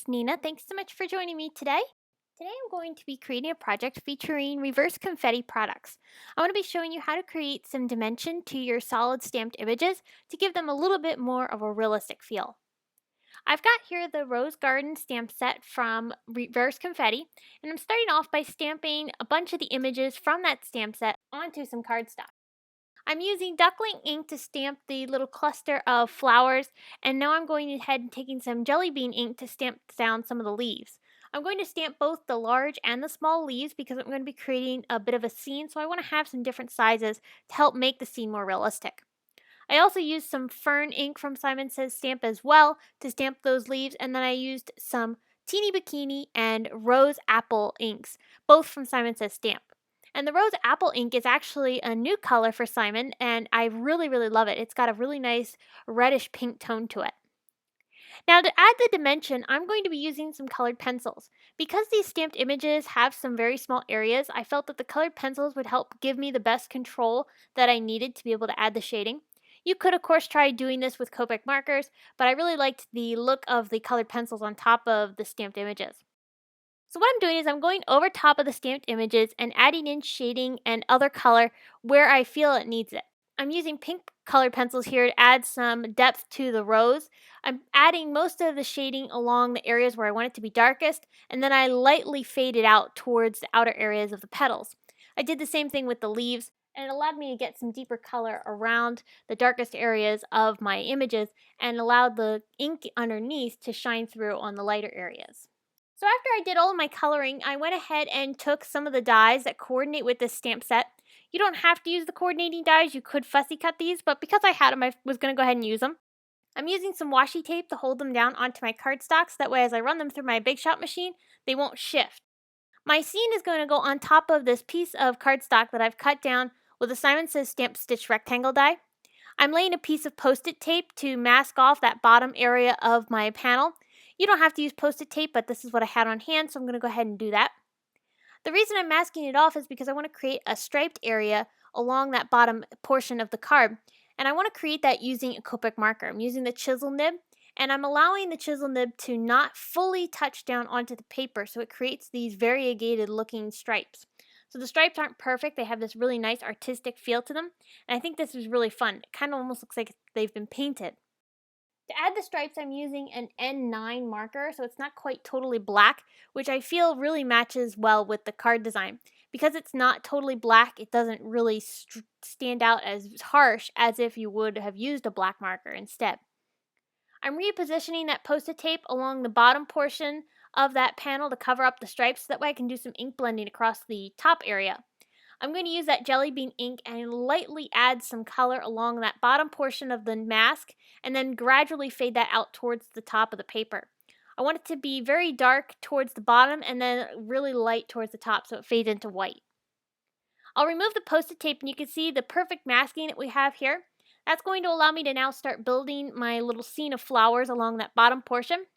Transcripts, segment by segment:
it's Nina. Thanks so much for joining me today. Today I'm going to be creating a project featuring reverse confetti products. I want to be showing you how to create some dimension to your solid stamped images to give them a little bit more of a realistic feel. I've got here the Rose Garden stamp set from Reverse Confetti, and I'm starting off by stamping a bunch of the images from that stamp set onto some cardstock. I'm using duckling ink to stamp the little cluster of flowers, and now I'm going ahead and taking some jelly bean ink to stamp down some of the leaves. I'm going to stamp both the large and the small leaves because I'm going to be creating a bit of a scene, so I want to have some different sizes to help make the scene more realistic. I also used some fern ink from Simon Says Stamp as well to stamp those leaves, and then I used some Teeny Bikini and Rose Apple inks, both from Simon Says Stamp. And the Rose Apple ink is actually a new color for Simon, and I really love it. It's got a really nice reddish pink tone to it. Now to add the dimension, I'm going to be using some colored pencils. Because these stamped images have some very small areas, I felt that the colored pencils would help give me the best control that I needed to be able to add the shading. You could of course try doing this with Copic markers, but I really liked the look of the colored pencils on top of the stamped images. So what I'm doing is I'm going over top of the stamped images and adding in shading and other color where I feel it needs it. I'm using pink colored pencils here to add some depth to the rose. I'm adding most of the shading along the areas where I want it to be darkest, and then I lightly fade it out towards the outer areas of the petals. I did the same thing with the leaves, and it allowed me to get some deeper color around the darkest areas of my images and allowed the ink underneath to shine through on the lighter areas. So after I did all of my coloring, I went ahead and took some of the dies that coordinate with this stamp set. You don't have to use the coordinating dies, you could fussy cut these, but because I had them, I was going to go ahead and use them. I'm using some washi tape to hold them down onto my cardstock so that way as I run them through my Big Shot machine, they won't shift. My scene is going to go on top of this piece of cardstock that I've cut down with a Simon Says Stamp Stitch rectangle die. I'm laying a piece of Post-it tape to mask off that bottom area of my panel. You don't have to use Post-it tape, but this is what I had on hand, so I'm going to go ahead and do that. The reason I'm masking it off is because I want to create a striped area along that bottom portion of the card, and I want to create that using a Copic marker. I'm using the chisel nib, and I'm allowing the chisel nib to not fully touch down onto the paper, so it creates these variegated looking stripes. So the stripes aren't perfect, they have this really nice artistic feel to them, and I think this is really fun. It kind of almost looks like they've been painted. To add the stripes, I'm using an N9 marker, so it's not quite totally black, which I feel really matches well with the card design. Because it's not totally black, it doesn't really stand out as harsh as if you would have used a black marker instead. I'm repositioning that Post-it tape along the bottom portion of that panel to cover up the stripes so that way I can do some ink blending across the top area. I'm going to use that jelly bean ink and lightly add some color along that bottom portion of the mask and then gradually fade that out towards the top of the paper. I want it to be very dark towards the bottom and then really light towards the top so it fades into white. I'll remove the Post-it tape and you can see the perfect masking that we have here. That's going to allow me to now start building my little scene of flowers along that bottom portion.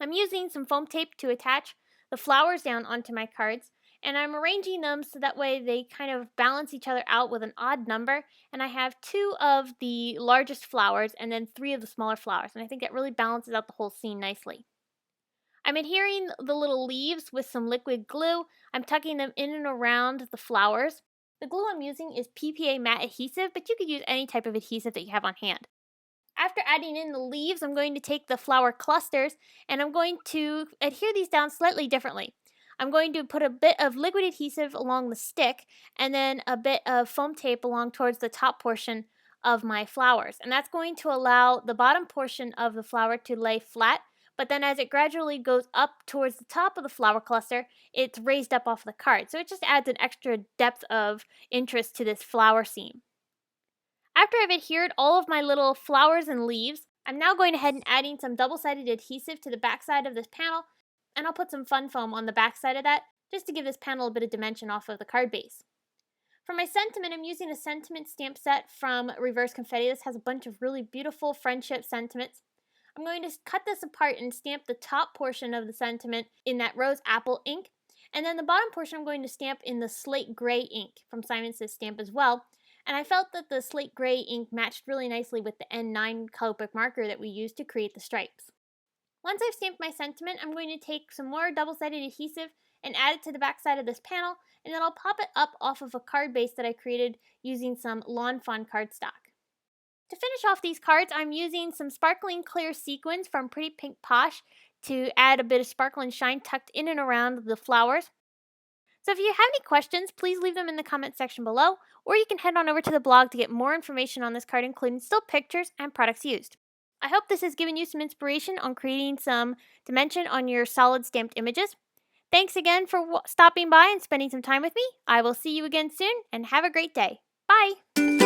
I'm using some foam tape to attach the flowers down onto my cards, and I'm arranging them so that way they kind of balance each other out with an odd number, and I have 2 of the largest flowers and then 3 of the smaller flowers, and I think that really balances out the whole scene nicely. I'm adhering the little leaves with some liquid glue. I'm tucking them in and around the flowers. The glue I'm using is PPA matte adhesive, but you could use any type of adhesive that you have on hand. After adding in the leaves, I'm going to take the flower clusters and I'm going to adhere these down slightly differently. I'm going to put a bit of liquid adhesive along the stick and then a bit of foam tape along towards the top portion of my flowers. And that's going to allow the bottom portion of the flower to lay flat, but then as it gradually goes up towards the top of the flower cluster, it's raised up off the card. So it just adds an extra depth of interest to this flower scene. After I've adhered all of my little flowers and leaves, I'm now going ahead and adding some double-sided adhesive to the back side of this panel, and I'll put some fun foam on the back side of that just to give this panel a bit of dimension off of the card base. For my sentiment, I'm using a sentiment stamp set from Reverse Confetti. This has a bunch of really beautiful friendship sentiments. I'm going to cut this apart and stamp the top portion of the sentiment in that rose apple ink, and then the bottom portion I'm going to stamp in the slate gray ink from Simon Says Stamp as well. And I felt that the slate gray ink matched really nicely with the N9 Copic marker that we used to create the stripes. Once I've stamped my sentiment, I'm going to take some more double-sided adhesive and add it to the back side of this panel, and then I'll pop it up off of a card base that I created using some Lawn Fawn cardstock. To finish off these cards, I'm using some sparkling clear sequins from Pretty Pink Posh to add a bit of sparkle and shine tucked in and around the flowers. So if you have any questions, please leave them in the comment section below, or you can head on over to the blog to get more information on this card, including still pictures and products used. I hope this has given you some inspiration on creating some dimension on your solid stamped images. Thanks again for stopping by and spending some time with me. I will see you again soon, and have a great day. Bye!